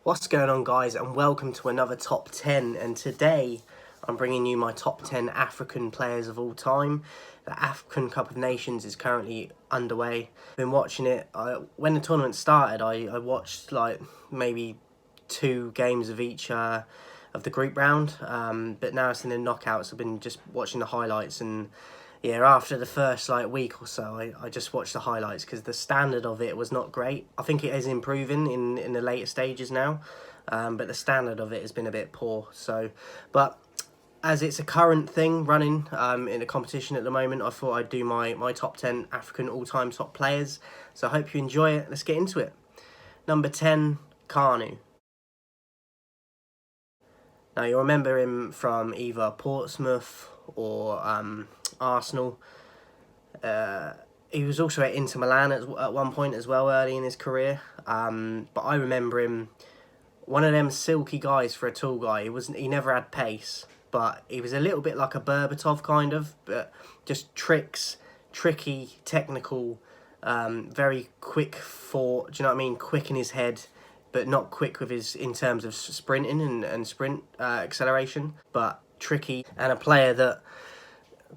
What's going on, guys, and welcome to another top 10. And today I'm bringing you my top 10 African players of all time. The African Cup of Nations is currently underway. Been watching it. When the tournament started, I watched like maybe 2 games of each of the group round, but now it's in the knockouts. I've been just watching the highlights, and yeah, after the first week or so, I just watched the highlights because the standard of it was not great. I think it is improving in the later stages now, but the standard of it has been a bit poor. But as it's a current thing running in a competition at the moment, I thought I'd do my top 10 African all-time top players. So I hope you enjoy it. Let's get into it. Number 10, Kanu. Now, you'll remember him from either Portsmouth or Arsenal. He was also at Inter Milan at one point as well, early in his career. But I remember him, one of them silky guys for a tall guy. He never had pace, but he was a little bit like a Berbatov kind of, but just tricky, technical, very quick thought. Do you know what I mean? Quick in his head, but not quick with in terms of sprinting and sprint acceleration, but tricky, and a player that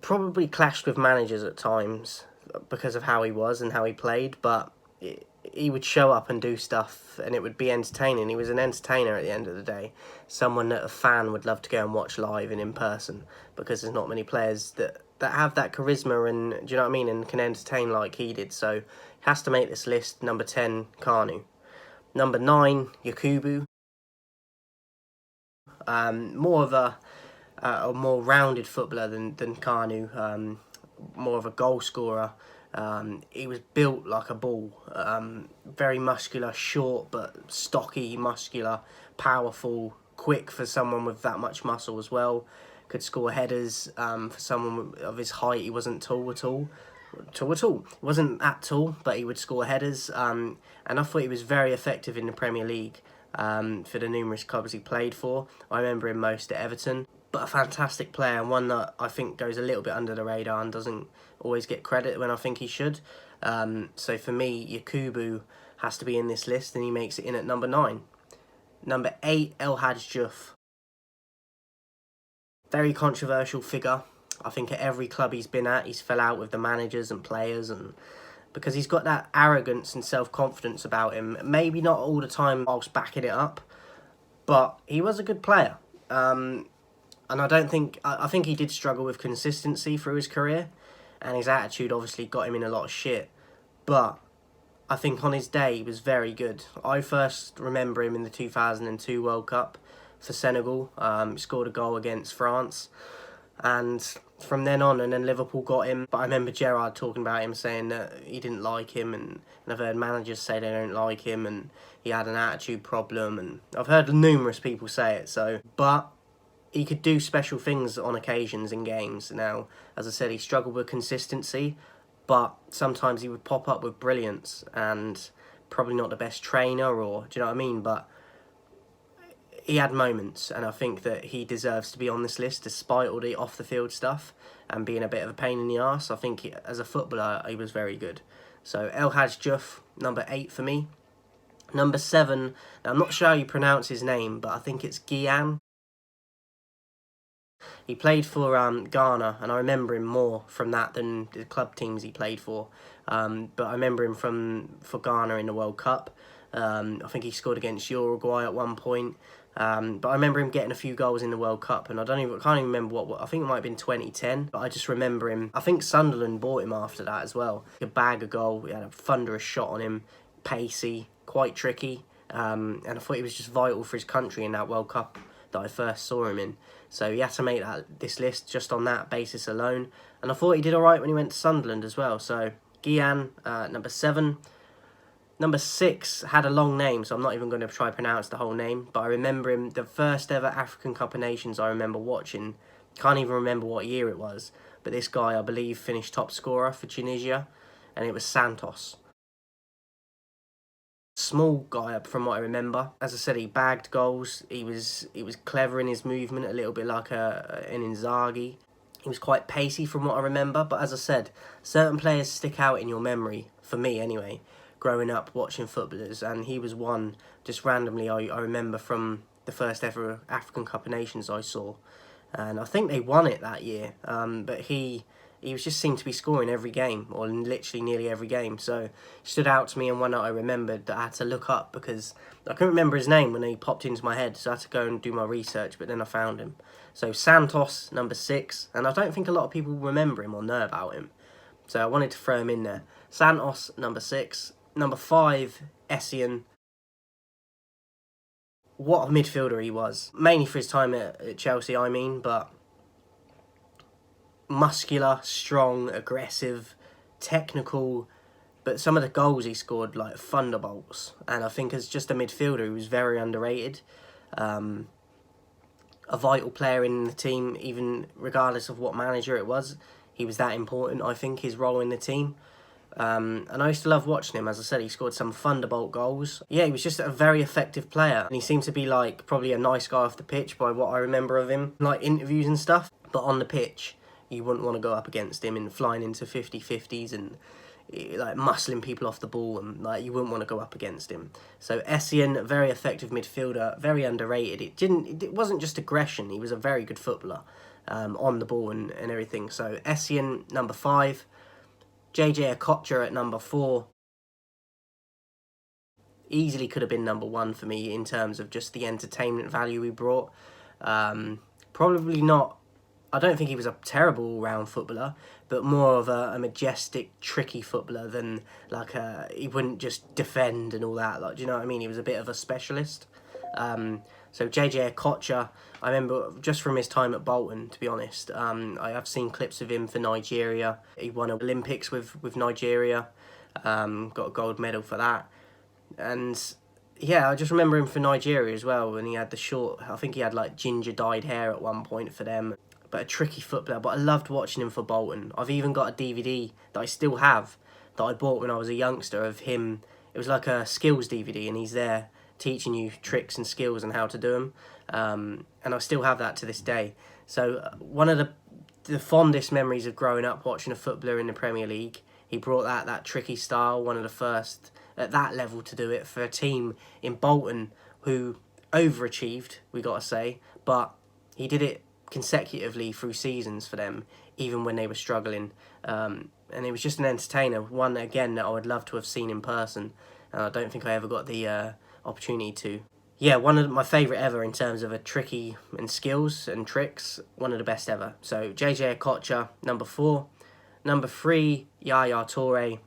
probably clashed with managers at times because of how he was and how he played, but he would show up and do stuff and it would be entertaining. He was an entertainer at the end of the day, someone that a fan would love to go and watch live and in person, because there's not many players that have that charisma and, do you know what I mean, and can entertain like he did. So he has to make this list. Number 10, Kanu. Number 9, Yakubu. More of a more rounded footballer than Kanu, more of a goal scorer. He was built like a ball, very muscular, short but stocky, muscular, powerful, quick for someone with that much muscle as well. Could score headers. For someone of his height, he wasn't tall at all. He wasn't that tall, but he would score headers. And I thought he was very effective in the Premier League for the numerous clubs he played for. I remember him most at Everton. But a fantastic player, and one that I think goes a little bit under the radar and doesn't always get credit when I think he should. So for me, Yakubu has to be in this list, and he makes it in at number 9. Number 8, Hajj. Very controversial figure. I think at every club he's been at, he's fell out with the managers and players, and because he's got that arrogance and self-confidence about him. Maybe not all the time whilst backing it up, but he was a good player. And I think he did struggle with consistency through his career, and his attitude obviously got him in a lot of shit. But I think on his day, he was very good. I first remember him in the 2002 World Cup for Senegal. Scored a goal against France. And from then on, and then Liverpool got him. But I remember Gerrard talking about him, saying that he didn't like him, and I've heard managers say they don't like him, and he had an attitude problem, and I've heard numerous people say it. But he could do special things on occasions in games. Now, as I said, he struggled with consistency, but sometimes he would pop up with brilliance, and probably not the best trainer, or do you know what I mean? But he had moments, and I think that he deserves to be on this list despite all the off-the-field stuff and being a bit of a pain in the arse. I think as a footballer, he was very good. So Hajj, number 8 for me. Number 7, now I'm not sure how you pronounce his name, but I think it's Gyan. He played for Ghana, and I remember him more from that than the club teams he played for. But I remember him for Ghana in the World Cup. I think he scored against Uruguay at one point. But I remember him getting a few goals in the World Cup, and I can't even remember what. I think it might have been 2010. But I just remember him. I think Sunderland bought him after that as well. He could bag a goal. He had a thunderous shot on him, pacey, quite tricky. And I thought he was just vital for his country in that World Cup that I first saw him in. So he had to make this list just on that basis alone. And I thought he did alright when he went to Sunderland as well. So Gyan, number 7. Number 6 had a long name, so I'm not even going to try to pronounce the whole name. But I remember him, the first ever African Cup of Nations I remember watching. Can't even remember what year it was. But this guy, I believe, finished top scorer for Tunisia. And it was Santos. Small guy from what I remember. As I said, he bagged goals. He was clever in his movement, a little bit like an Inzaghi. He was quite pacey from what I remember. But as I said, certain players stick out in your memory, for me anyway, growing up watching footballers, and he was one just randomly I remember from the first ever African Cup of Nations I saw, and I think they won it that year. But he was just seemed to be scoring every game, or literally nearly every game. So he stood out to me, and one that I remembered that I had to look up because I couldn't remember his name when he popped into my head, so I had to go and do my research, but then I found him. So Santos, number 6, and I don't think a lot of people remember him or know about him, so I wanted to throw him in there. Santos, number 6. Number 5, Essien. What a midfielder he was. Mainly for his time at Chelsea, I mean, but muscular, strong, aggressive, technical, but some of the goals he scored, like thunderbolts. And I think as just a midfielder, he was very underrated. A vital player in the team, even regardless of what manager it was. He was that important, I think, his role in the team. And I used to love watching him. As I said, he scored some thunderbolt goals. Yeah, he was just a very effective player. And he seemed to be like probably a nice guy off the pitch by what I remember of him. Like interviews and stuff. But on the pitch, you wouldn't want to go up against him and flying into 50-50s and like muscling people off the ball, and like you wouldn't want to go up against him. So Essien, very effective midfielder, very underrated. It wasn't just aggression. He was a very good footballer on the ball and everything. So Essien, number 5. Kocher at number 4. Easily could have been number 1 for me in terms of just the entertainment value he brought. Probably not. I don't think he was a terrible all-round footballer, but more of a majestic, tricky footballer than like he wouldn't just defend and all that. Like, do you know what I mean? He was a bit of a specialist. So Kocher, I remember just from his time at Bolton, to be honest. I have seen clips of him for Nigeria. He won Olympics with Nigeria, got a gold medal for that. And yeah, I just remember him for Nigeria as well, when he had the short, I think he had like ginger dyed hair at one point for them. But a tricky footballer, but I loved watching him for Bolton. I've even got a DVD that I still have that I bought when I was a youngster of him. It was like a skills DVD, and he's there teaching you tricks and skills and how to do them. And I still have that to this day. So one of the fondest memories of growing up watching a footballer in the Premier League. He brought that tricky style, one of the first at that level to do it for a team in Bolton who overachieved, we got to say, but he did it consecutively through seasons for them, even when they were struggling. And he was just an entertainer, one again that I would love to have seen in person, and I don't think I ever got the opportunity to. Yeah, one of my favourite ever in terms of a tricky and skills and tricks, one of the best ever. So Kocher, number 4. Number 3, Yaya Toure.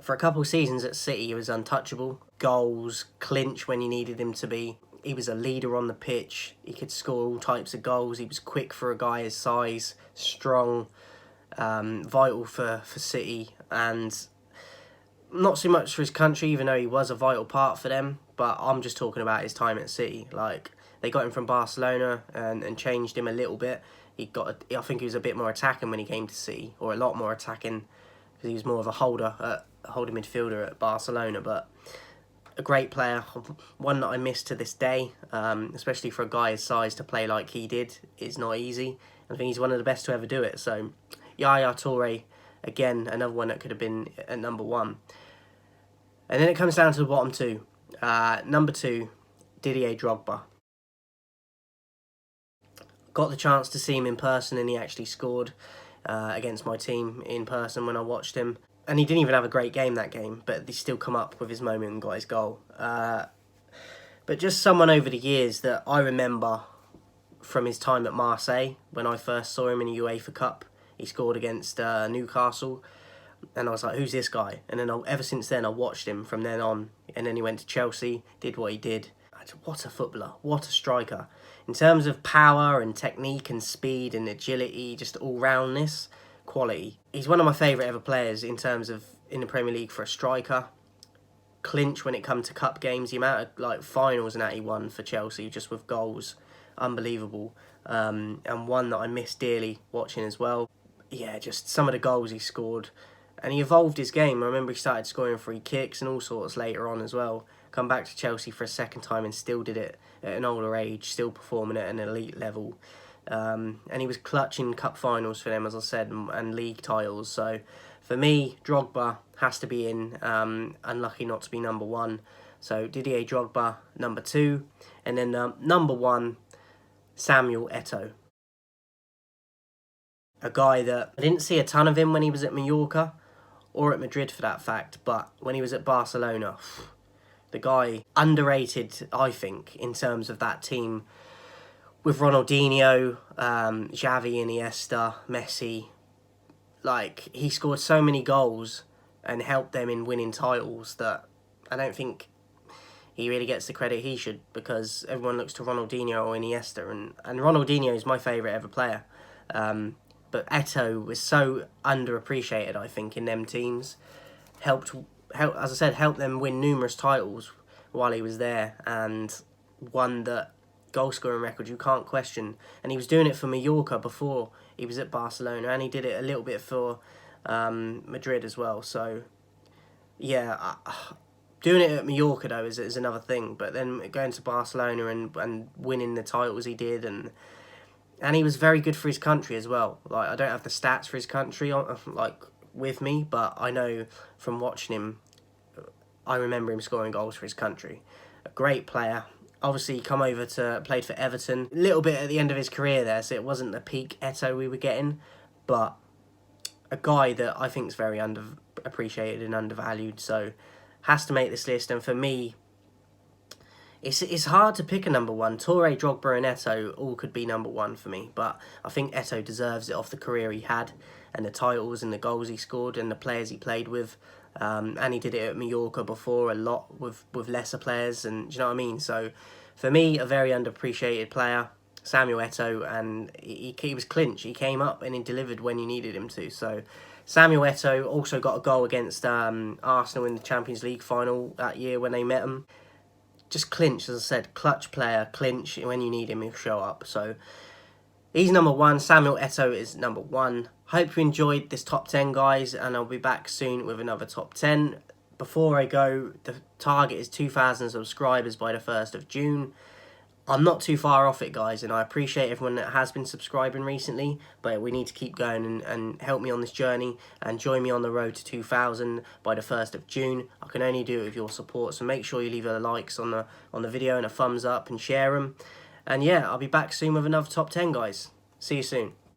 For a couple of seasons at City, he was untouchable. Goals, clinch when you needed him to be. He was a leader on the pitch. He could score all types of goals. He was quick for a guy his size, strong, vital for City, and not so much for his country, even though he was a vital part for them. But I'm just talking about his time at City. Like, they got him from Barcelona and changed him a little bit. I think he was a bit more attacking when he came to City, or a lot more attacking, because he was more of a holder midfielder at Barcelona. But a great player, one that I miss to this day, especially for a guy his size to play like he did. It's not easy. I think he's one of the best to ever do it. So Yaya Toure, again, another one that could have been at number 1. And then it comes down to the bottom 2. Number 2, Didier Drogba. Got the chance to see him in person, and he actually scored against my team in person when I watched him. And he didn't even have a great game that game, but he still come up with his moment and got his goal. But just someone over the years that I remember from his time at Marseille, when I first saw him in the UEFA Cup. He scored against Newcastle, and I was like, who's this guy? And then ever since then, I watched him from then on. And then he went to Chelsea, did what he did. What a footballer, what a striker. In terms of power and technique and speed and agility, just all-roundness, quality. He's one of my favourite ever players in terms of in the Premier League for a striker. Clinch when it comes to cup games, the amount of like finals and that he won for Chelsea just with goals, unbelievable. And one that I miss dearly watching as well. Yeah, just some of the goals he scored. And he evolved his game. I remember he started scoring free kicks and all sorts later on as well. Come back to Chelsea for a second time and still did it at an older age, still performing at an elite level. And he was clutching cup finals for them, as I said, and league titles. So For me, Drogba has to be in. Unlucky not to be number 1. So Didier Drogba, number 2. And then number 1, Samuel Etto. A guy that I didn't see a ton of him when he was at Mallorca, or at Madrid for that fact, but when he was at Barcelona, the guy underrated, I think, in terms of that team with Ronaldinho, Xavi, Iniesta, Messi. Like, he scored so many goals and helped them in winning titles that I don't think he really gets the credit he should, because everyone looks to Ronaldinho or Iniesta, and Ronaldinho is my favourite ever player. But Etto was so underappreciated, I think, in them teams. Helped, as I said, helped them win numerous titles while he was there, and won that goal scoring record you can't question. And he was doing it for Mallorca before he was at Barcelona, and he did it a little bit for Madrid as well. So yeah, doing it at Mallorca though is another thing. But then going to Barcelona and winning the titles he did, and he was very good for his country as well. Like, I don't have the stats for his country with me, but I know from watching him, I remember him scoring goals for his country. A great player. Obviously, he come over to played for Everton a little bit at the end of his career there, so it wasn't the peak Etto we were getting, but a guy that I think is very underappreciated and undervalued. So has to make this list. And for me, it's hard to pick a number 1. Toure, Drogba and Etto all could be number 1 for me, but I think Etto deserves it off the career he had and the titles and the goals he scored and the players he played with. And he did it at Mallorca before a lot with lesser players, and do you know what I mean? So for me, a very underappreciated player, Samuel Etto, and he was clinch. He came up and he delivered when you needed him to. So Samuel Etto also got a goal against Arsenal in the Champions League final that year when they met him. Just clinch, as I said, clutch player, clinch, when you need him, he'll show up. So he's number 1. Samuel Etto is number 1. Hope you enjoyed this top 10, guys, and I'll be back soon with another top 10. Before I go, the target is 2,000 subscribers by the 1st of June. I'm not too far off it, guys, and I appreciate everyone that has been subscribing recently, but we need to keep going and help me on this journey and join me on the road to 2,000 by the 1st of June. I can only do it with your support, so make sure you leave a likes on the video and a thumbs up and share them. And yeah, I'll be back soon with another top 10, guys. See you soon.